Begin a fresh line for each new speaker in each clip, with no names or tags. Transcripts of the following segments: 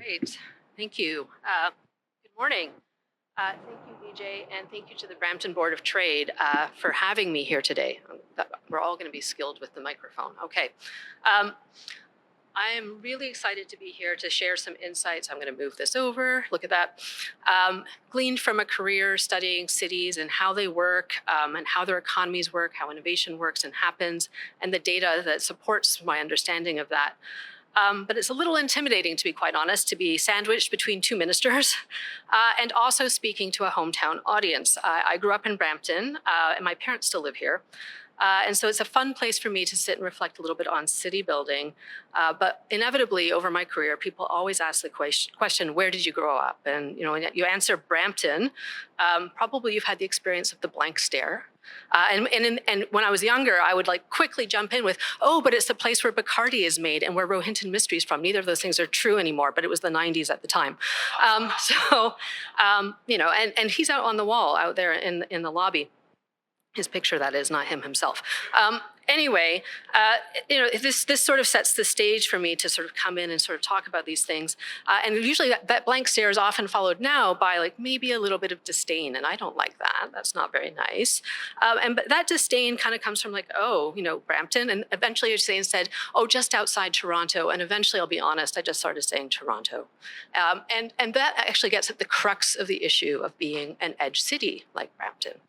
Great. Thank you. Good morning. Thank you, BJ, and thank you to the Brampton Board of Trade for having me here today. We're all going to be skilled with the microphone. Okay. I am really excited to be here to share some insights. I'm going to move this over. Look at that. Gleaned from a career studying cities and how they work and how their economies work, how innovation works and happens, and the data that supports my understanding of that. But it's a little intimidating, to be quite honest, to be sandwiched between two ministers and also speaking to a hometown audience. I grew up in Brampton and my parents still live here. And so it's a fun place for me to sit and reflect a little bit on city building. But inevitably, over my career, people always ask the question, where did you grow up? And when you answer Brampton, probably you've had the experience of the blank stare. And when I was younger, I would quickly jump in with, oh, but it's the place where Bacardi is made and where Rohinton Mystery is from. Neither of those things are true anymore, but it was the 90s at the time. And he's out on the wall out there in the lobby. His picture, that is, not him himself. Anyway, this sort of sets the stage for me to sort of come in and sort of talk about these things. And usually that blank stare is often followed now by maybe a little bit of disdain. And I don't like that. That's not very nice. But that disdain kind of comes from Brampton. And eventually I say instead, oh, just outside Toronto. And eventually, I'll be honest, I just started saying Toronto. And that actually gets at the crux of the issue of being an edge city like Brampton.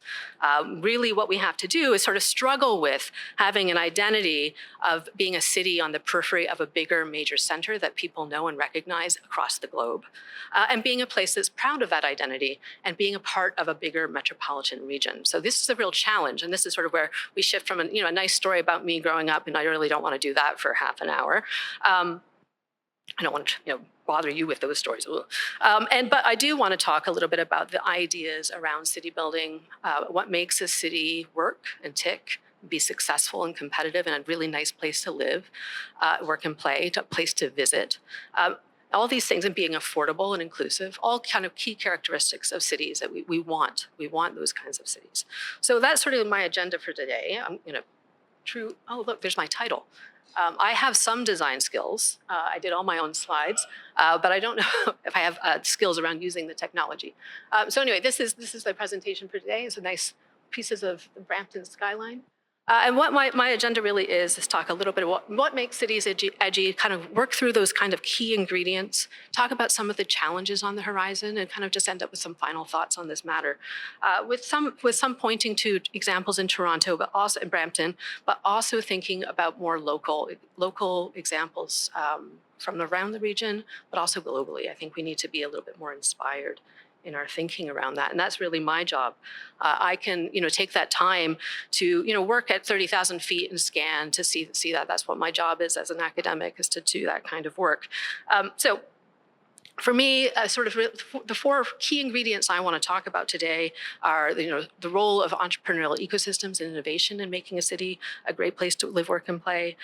Really what we have to do is sort of struggle with having an identity of being a city on the periphery of a bigger major center that people know and recognize across the globe, and being a place that's proud of that identity and being a part of a bigger metropolitan region. So this is a real challenge, and this is sort of where we shift from a nice story about me growing up, and I really don't want to do that for half an hour. I don't want to bother you with those stories. But I do want to talk a little bit about the ideas around city building, what makes a city work and tick, be successful and competitive, and a really nice place to live, work and play, a place to visit. All these things, and being affordable and inclusive, all kind of key characteristics of cities that we want. We want those kinds of cities. So that's sort of my agenda for today. Oh, look, there's my title. I have some design skills. I did all my own slides, but I don't know if I have skills around using the technology. So anyway, this is the presentation for today. It's a nice pieces of the Brampton skyline. And what my agenda really is talk a little bit about what makes cities edgy, kind of work through those kind of key ingredients, talk about some of the challenges on the horizon, and kind of just end up with some final thoughts on this matter. With some pointing to examples in Toronto, but also in Brampton, but also thinking about more local examples from around the region, but also globally. I think we need to be a little bit more inspired in our thinking around that. And that's really my job. I can, take that time to, work at 30,000 feet and scan to see that. That's what my job is as an academic, is to do that kind of work. So for me, sort of the four key ingredients I want to talk about today are, the role of entrepreneurial ecosystems and innovation in making a city a great place to live, work, and play.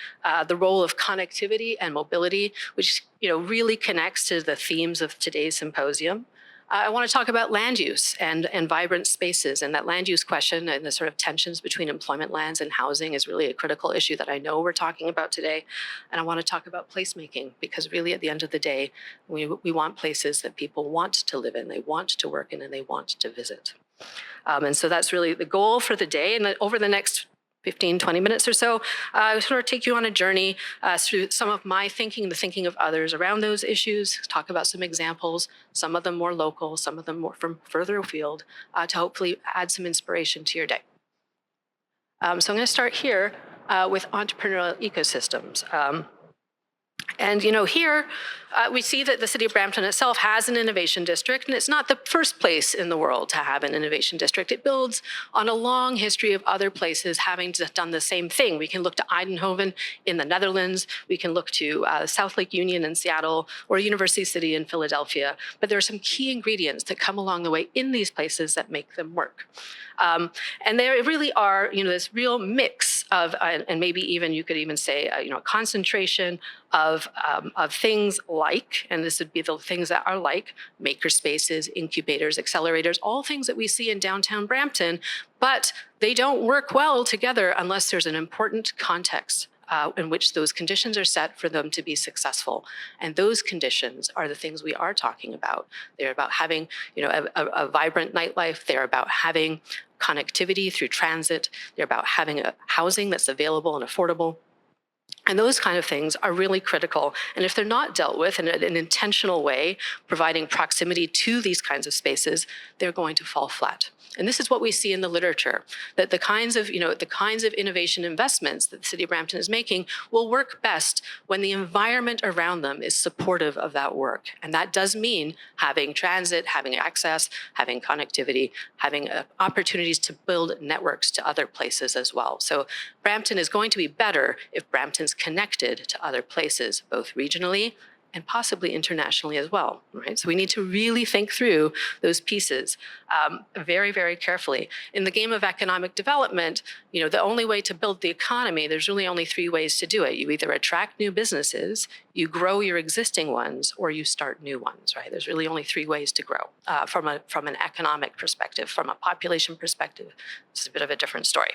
The role of connectivity and mobility, which, really connects to the themes of today's symposium. I want to talk about land use and vibrant spaces, and that land use question and the sort of tensions between employment lands and housing is really a critical issue that I know we're talking about today. And I want to talk about placemaking, because really at the end of the day, we want places that people want to live in, they want to work in, and they want to visit. And so that's really the goal for the day. And over the next 15, 20 minutes or so, I sort of take you on a journey through some of my thinking, the thinking of others around those issues, talk about some examples, some of them more local, some of them more from further afield, to hopefully add some inspiration to your day. So I'm going to start here with entrepreneurial ecosystems. And here we see that the city of Brampton itself has an innovation district, and it's not the first place in the world to have an innovation district. It builds on a long history of other places having done the same thing. We can look to Eindhoven in the Netherlands. We can look to South Lake Union in Seattle, or University City in Philadelphia. But there are some key ingredients that come along the way in these places that make them work. And there really are, this real mix of, and maybe even you could even say, a concentration of things like, and this would be the things that are like maker spaces, incubators, accelerators, all things that we see in downtown Brampton, but they don't work well together unless there's an important context in which those conditions are set for them to be successful. And those conditions are the things we are talking about. They're about having, a vibrant nightlife. They're about having connectivity through transit. They're about having a housing that's available and affordable. And those kind of things are really critical. And if they're not dealt with in an intentional way, providing proximity to these kinds of spaces, they're going to fall flat. And this is what we see in the literature, that the kinds of innovation investments that the City of Brampton is making will work best when the environment around them is supportive of that work. And that does mean having transit, having access, having connectivity, having opportunities to build networks to other places as well. So Brampton is going to be better if Brampton's connected to other places, both regionally and possibly internationally as well, right? So we need to really think through those pieces very, very carefully. In the game of economic development, the only way to build the economy, there's really only three ways to do it. You either attract new businesses, you grow your existing ones, or you start new ones, right? There's really only three ways to grow from an economic perspective. From a population perspective, it's a bit of a different story.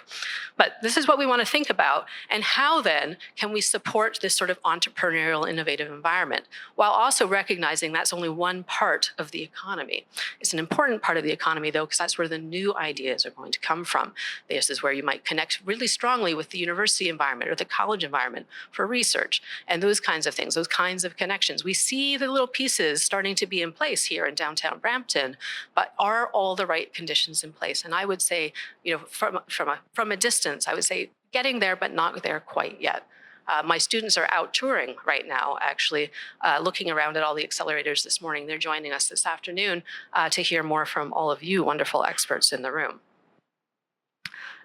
But this is what we want to think about, and how then can we support this sort of entrepreneurial, innovative environment, while also recognizing that's only one part of the economy. It's an important part of the economy, though, because that's where the new ideas are going to come from. This is where you might connect really strongly with the university environment or the college environment for research and those kinds of things, those kinds of connections. We see the little pieces starting to be in place here in downtown Brampton, but are all the right conditions in place? And I would say, from a distance, I would say getting there, but not there quite yet. My students are out touring right now, actually, looking around at all the accelerators this morning. They're joining us this afternoon to hear more from all of you wonderful experts in the room.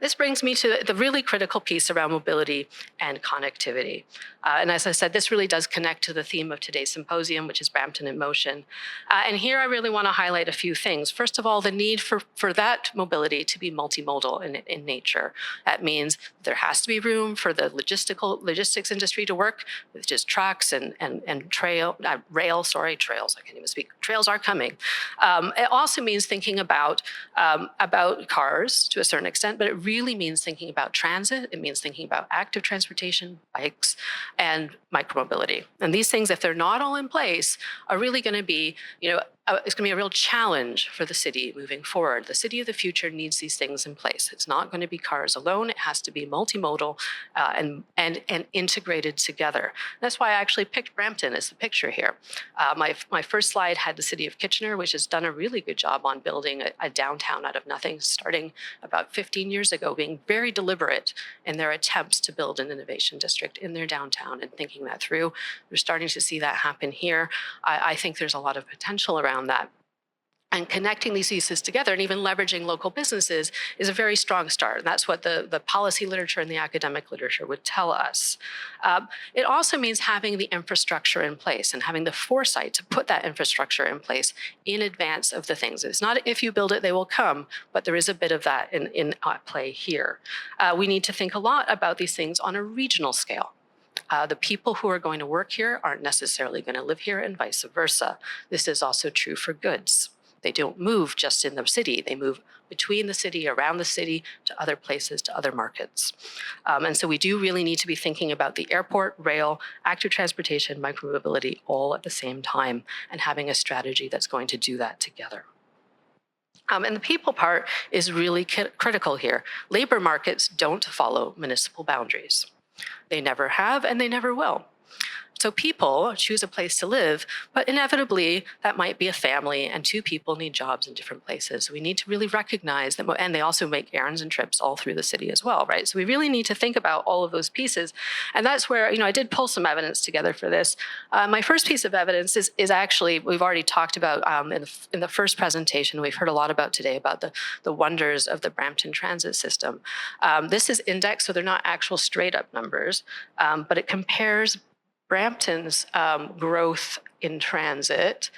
This brings me to the really critical piece around mobility and connectivity. And as I said, this really does connect to the theme of today's symposium, which is Brampton in Motion. And here I really want to highlight a few things. First of all, the need for that mobility to be multimodal in nature. That means there has to be room for the logistics industry to work with just trucks and trails. I can't even speak. Trails are coming. It also means thinking about cars to a certain extent, but it really means thinking about transit. It means thinking about active transportation, bikes, and micromobility. And these things, if they're not all in place, are really going to be, it's going to be a real challenge for the city moving forward. The city of the future needs these things in place. It's not going to be cars alone. It has to be multimodal and integrated together. That's why I actually picked Brampton as the picture here. My first slide had the city of Kitchener, which has done a really good job on building a downtown out of nothing, starting about 15 years ago, being very deliberate in their attempts to build an innovation district in their downtown and thinking that through. We're starting to see that happen here. I think there's a lot of potential around that. And connecting these pieces together and even leveraging local businesses is a very strong start. And that's what the policy literature and the academic literature would tell us. It also means having the infrastructure in place and having the foresight to put that infrastructure in place in advance of the things. It's not if you build it, they will come, but there is a bit of that in play here. We need to think a lot about these things on a regional scale. The people who are going to work here aren't necessarily going to live here, and vice versa. This is also true for goods. They don't move just in the city. They move between the city, around the city, to other places, to other markets. And so we do really need to be thinking about the airport, rail, active transportation, micromobility all at the same time, and having a strategy that's going to do that together. And the people part is really critical here. Labor markets don't follow municipal boundaries. They never have, and they never will. So people choose a place to live, but inevitably that might be a family, and two people need jobs in different places. We need to really recognize that, and they also make errands and trips all through the city as well, right? So we really need to think about all of those pieces. And that's where, I did pull some evidence together for this. My first piece of evidence is actually, we've already talked about in the first presentation, we've heard a lot about today about the wonders of the Brampton transit system. This is indexed, so they're not actual straight up numbers, but it compares Brampton's growth in transit,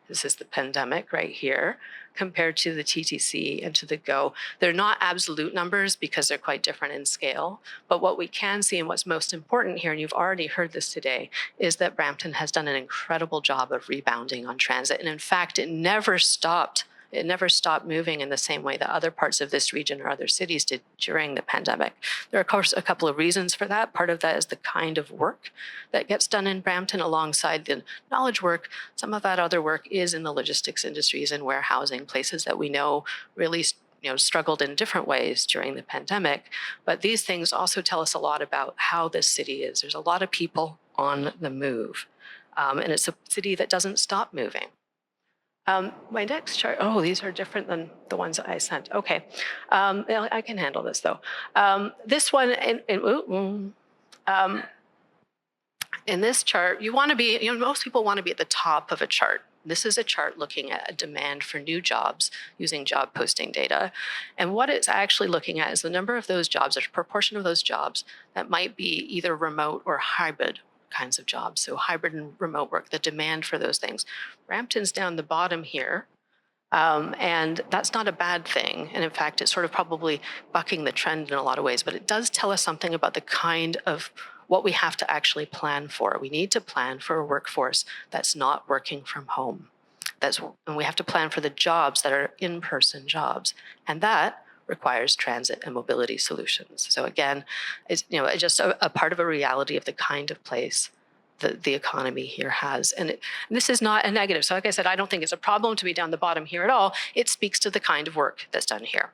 this is the pandemic right here, compared to the TTC and to the GO. They're not absolute numbers because they're quite different in scale, but what we can see and what's most important here, and you've already heard this today, is that Brampton has done an incredible job of rebounding on transit. And in fact, it never stopped It never stopped moving in the same way that other parts of this region or other cities did during the pandemic. There are, of course, a couple of reasons for that. Part of that is the kind of work that gets done in Brampton alongside the knowledge work. Some of that other work is in the logistics industries and warehousing, places that we know really struggled in different ways during the pandemic. But these things also tell us a lot about how this city is. There's a lot of people on the move. And it's a city that doesn't stop moving. My next chart, oh, these are different than the ones that I sent. Okay, I can handle this though. This one, in this chart, you want to be, most people want to be at the top of a chart. This is a chart looking at a demand for new jobs using job posting data. And what it's actually looking at is the number of those jobs, or proportion of those jobs that might be either remote or hybrid kinds of jobs. So hybrid and remote work, the demand for those things. Brampton's down the bottom here. And that's not a bad thing. And in fact, it's sort of probably bucking the trend in a lot of ways, but it does tell us something about the kind of what we have to actually plan for. We need to plan for a workforce that's not working from home. And we have to plan for the jobs that are in-person jobs. And that requires transit and mobility solutions. So again, it's just a part of a reality of the kind of place that the economy here has. And this is not a negative. So like I said, I don't think it's a problem to be down the bottom here at all. It speaks to the kind of work that's done here.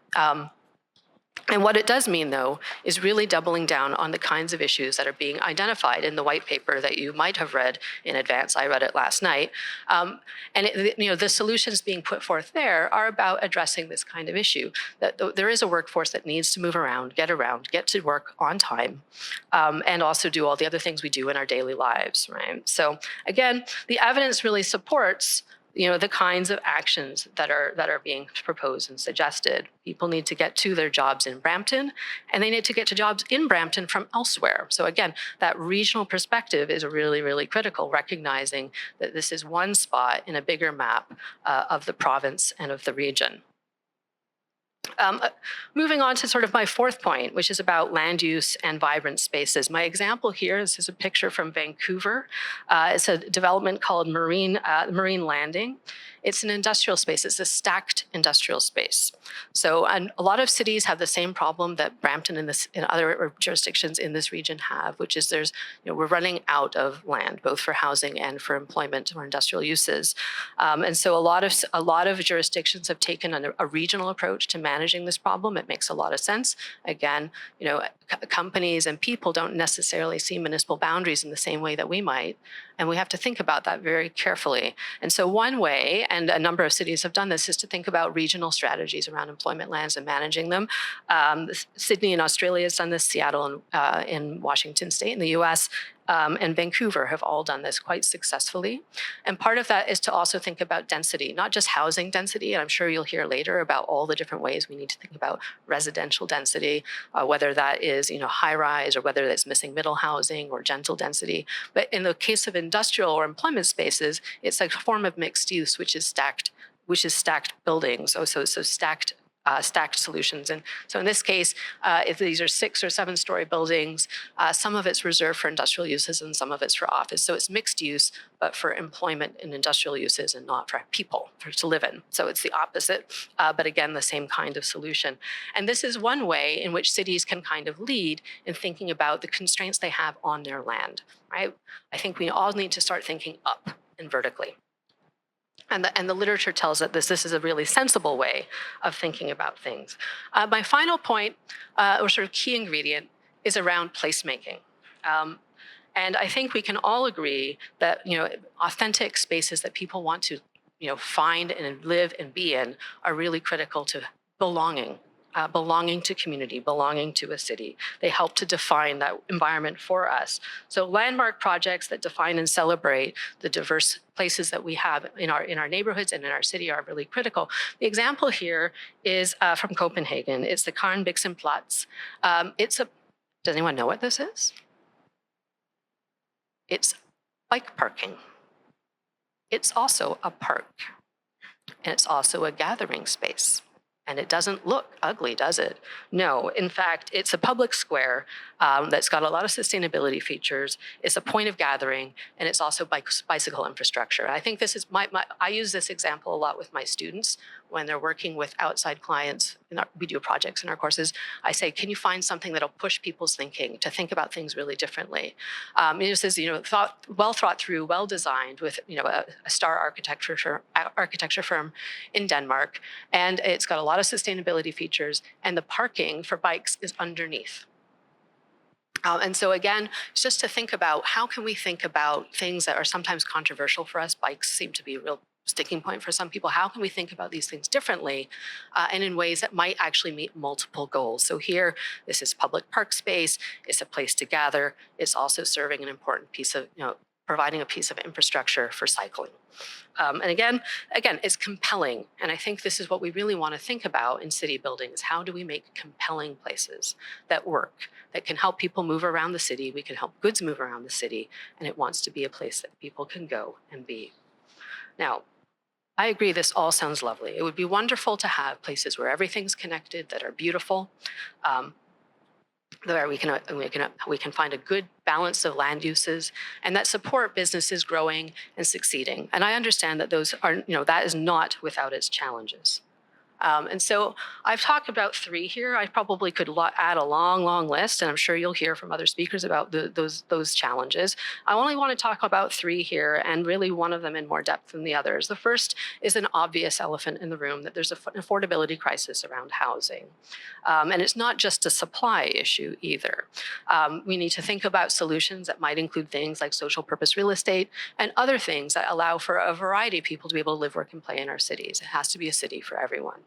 And what it does mean, though, is really doubling down on the kinds of issues that are being identified in the white paper that you might have read in advance. I read it last night. The solutions being put forth there are about addressing this kind of issue, that there is a workforce that needs to move around, get to work on time, and also do all the other things we do in our daily lives, right? So again, the evidence really supports the kinds of actions that are being proposed and suggested. People need to get to their jobs in Brampton, and they need to get to jobs in Brampton from elsewhere. So again, that regional perspective is really, really critical, recognizing that this is one spot in a bigger map of the province and of the region. Moving on to sort of my fourth point, which is about land use and vibrant spaces. My example here, this is a picture from Vancouver. It's a development called Marine Landing. It's an industrial space. It's a stacked industrial space. So a lot of cities have the same problem that Brampton and other jurisdictions in this region have, which is we're running out of land, both for housing and for employment or industrial uses. And so a lot of jurisdictions have taken a regional approach to managing this problem. It makes a lot of sense. Again, companies and people don't necessarily see municipal boundaries in the same way that we might. And we have to think about that very carefully. And so one way, and a number of cities have done this, is to think about regional strategies around employment lands and managing them. Sydney in Australia has done this, Seattle in Washington State in the US, and Vancouver have all done this quite successfully. And part of that is to also think about density, not just housing density. And I'm sure you'll hear later about all the different ways we need to think about residential density, whether that is high rise or whether that's missing middle housing or gentle density. But in the case of industrial or employment spaces, it's a form of mixed use, which is stacked buildings, so stacked solutions. And so in this case, if these are 6 or 7-story buildings, some of it's reserved for industrial uses and some of it's for office. So it's mixed use, but for employment and industrial uses and not for people to live in. So it's the opposite, but again, the same kind of solution. And this is one way in which cities can kind of lead in thinking about the constraints they have on their land, right? I think we all need to start thinking up and vertically. And the literature tells us this is a really sensible way of thinking about things. My final point, or sort of key ingredient, is around placemaking. And I think we can all agree that authentic spaces that people want to find and live and be in are really critical to belonging to community, belonging to a city. They help to define that environment for us. So landmark projects that define and celebrate the diverse places that we have in our neighborhoods and in our city are really critical. The example here is from Copenhagen. It's the Karen Bixen Platz. Does anyone know what this is? It's bike parking. It's also a park, and it's also a gathering space. And it doesn't look ugly, does it? No. In fact, it's a public square that's got a lot of sustainability features. It's a point of gathering, and it's also bicycle infrastructure. I think this is I use this example a lot with my students when they're working with outside clients. We do projects in our courses. I say, can you find something that'll push people's thinking to think about things really differently? This is, well thought through, well designed with, a star architecture firm in Denmark, and it's got a lot of sustainability features, and the parking for bikes is underneath. And so again, it's just to think about how can we think about things that are sometimes controversial for us. Bikes seem to be a real sticking point for some people. How can we think about these things differently and in ways that might actually meet multiple goals? So here, this is public park space. It's a place to gather. It's also serving an important piece of, providing a piece of infrastructure for cycling. And again, it's compelling. And I think this is what we really want to think about in city building is how do we make compelling places that work, that can help people move around the city, we can help goods move around the city, and it wants to be a place that people can go and be. Now, I agree this all sounds lovely. It would be wonderful to have places where everything's connected, that are beautiful, where we can find a good balance of land uses and that support businesses growing and succeeding. And I understand that those are, that is not without its challenges. And so I've talked about 3 here. I probably could add a long, long list, and I'm sure you'll hear from other speakers about those challenges. I only want to talk about 3 here, and really one of them in more depth than the others. The first is an obvious elephant in the room, that there's an affordability crisis around housing. And it's not just a supply issue either. We need to think about solutions that might include things like social purpose real estate and other things that allow for a variety of people to be able to live, work, and play in our cities. It has to be a city for everyone.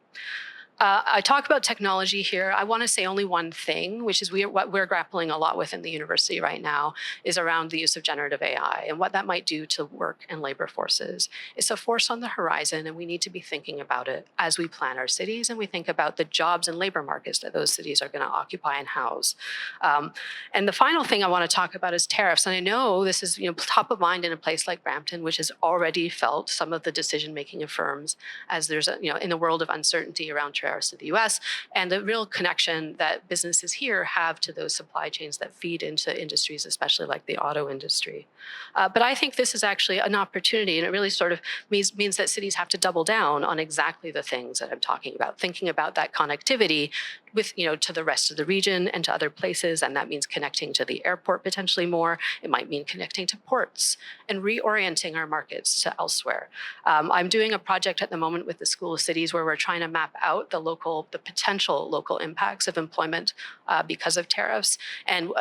I talk about technology here. I want to say only one thing, which is what we're grappling a lot with in the university right now is around the use of generative AI and what that might do to work and labor forces. It's a force on the horizon, and we need to be thinking about it as we plan our cities and we think about the jobs and labor markets that those cities are going to occupy and house. And the final thing I want to talk about is tariffs. And I know this is top of mind in a place like Brampton, which has already felt some of the decision-making of firms as there's in the world of uncertainty around tariffs to the US and the real connection that businesses here have to those supply chains that feed into industries, especially like the auto industry. But I think this is actually an opportunity, and it really sort of means that cities have to double down on exactly the things that I'm talking about, thinking about that connectivity with, to the rest of the region and to other places. And that means connecting to the airport potentially more. It might mean connecting to ports and reorienting our markets to elsewhere. I'm doing a project at the moment with the School of Cities where we're trying to map out the potential local impacts of employment because of tariffs. And,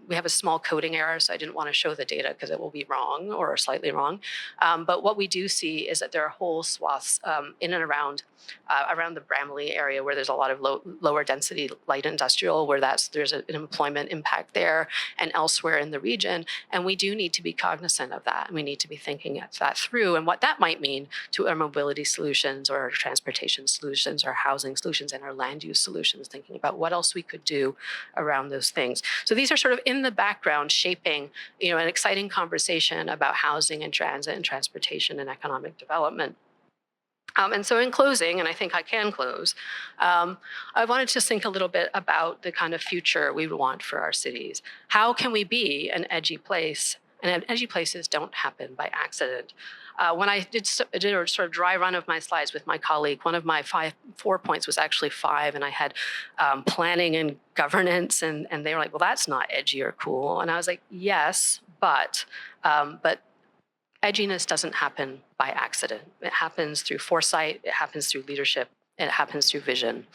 we have a small coding error, so I didn't want to show the data because it will be wrong or slightly wrong. But what we do see is that there are whole swaths in and around the Bramley area where there's a lot of lower density light industrial, where there's an employment impact there and elsewhere in the region. And we do need to be cognizant of that. And we need to be thinking that through and what that might mean to our mobility solutions or our transportation solutions, our housing solutions, and our land use solutions, thinking about what else we could do around those things. So these are sort of in the background shaping, an exciting conversation about housing and transit and transportation and economic development. And so in closing, and I think I can close, I wanted to think a little bit about the kind of future we would want for our cities. How can we be an edgy place? And edgy places don't happen by accident. When I did a sort of dry run of my slides with my colleague, one of my 4 points was actually 5, and I had planning and governance, and they were like, well, that's not edgy or cool. And I was like, yes, but edginess doesn't happen by accident. It happens through foresight, it happens through leadership, and it happens through vision.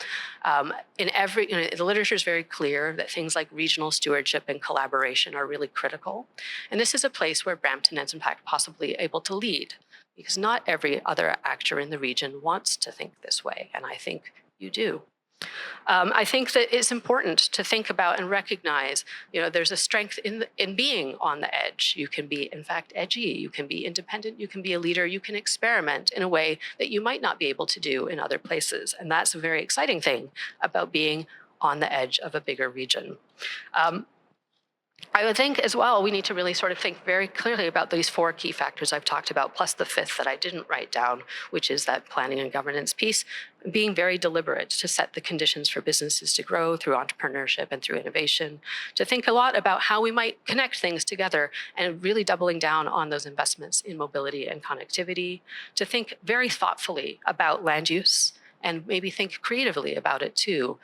The literature is very clear that things like regional stewardship and collaboration are really critical. And this is a place where Brampton is in fact possibly able to lead, because not every other actor in the region wants to think this way, and I think you do. I think that it's important to think about and recognize, there's a strength in being on the edge. You can be, in fact, edgy. You can be independent. You can be a leader. You can experiment in a way that you might not be able to do in other places. And that's a very exciting thing about being on the edge of a bigger region. I would think as well, we need to really sort of think very clearly about these four key factors I've talked about, plus the fifth that I didn't write down, which is that planning and governance piece, being very deliberate to set the conditions for businesses to grow through entrepreneurship and through innovation, to think a lot about how we might connect things together and really doubling down on those investments in mobility and connectivity, to think very thoughtfully about land use and maybe think creatively about it too,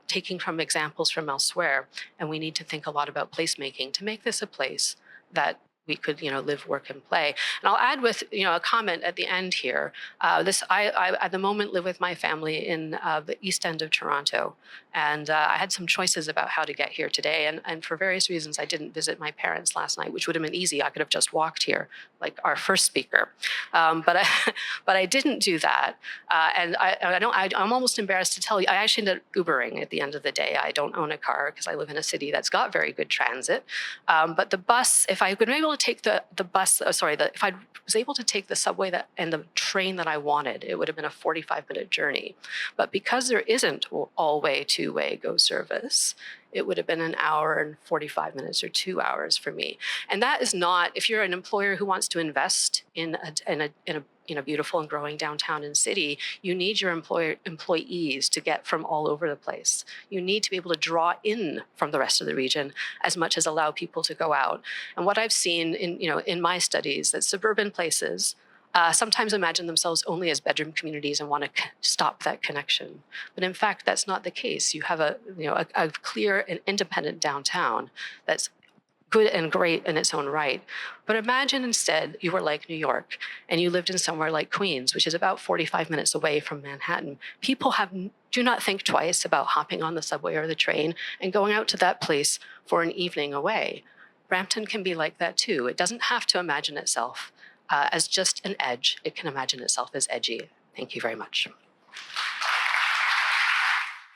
taking from examples from elsewhere. And we need to think a lot about placemaking to make this a place that we could, live, work, and play. And I'll add with, a comment at the end here. I at the moment live with my family in the east end of Toronto, and I had some choices about how to get here today. And for various reasons, I didn't visit my parents last night, which would have been easy. I could have just walked here, like our first speaker, but I didn't do that. I'm almost embarrassed to tell you. I actually ended up Ubering at the end of the day. I don't own a car because I live in a city that's got very good transit. But the bus, if I could be able to take the bus, if I was able to take the subway and the train that I wanted, it would have been a 45-minute journey. But because there isn't all-way, two-way GO service, it would have been an hour and 45 minutes or 2 hours for me. And that is not, if you're an employer who wants to invest in a beautiful and growing downtown and city, you need your employees to get from all over the place. You need to be able to draw in from the rest of the region as much as allow people to go out. And what I've seen in my studies, that suburban places sometimes imagine themselves only as bedroom communities and want to stop that connection. But in fact, that's not the case. You have a clear and independent downtown that's good and great in its own right. But imagine instead you were like New York and you lived in somewhere like Queens, which is about 45 minutes away from Manhattan. People do not think twice about hopping on the subway or the train and going out to that place for an evening away. Brampton can be like that too. It doesn't have to imagine itself as just an edge. It can imagine itself as edgy. Thank you very much.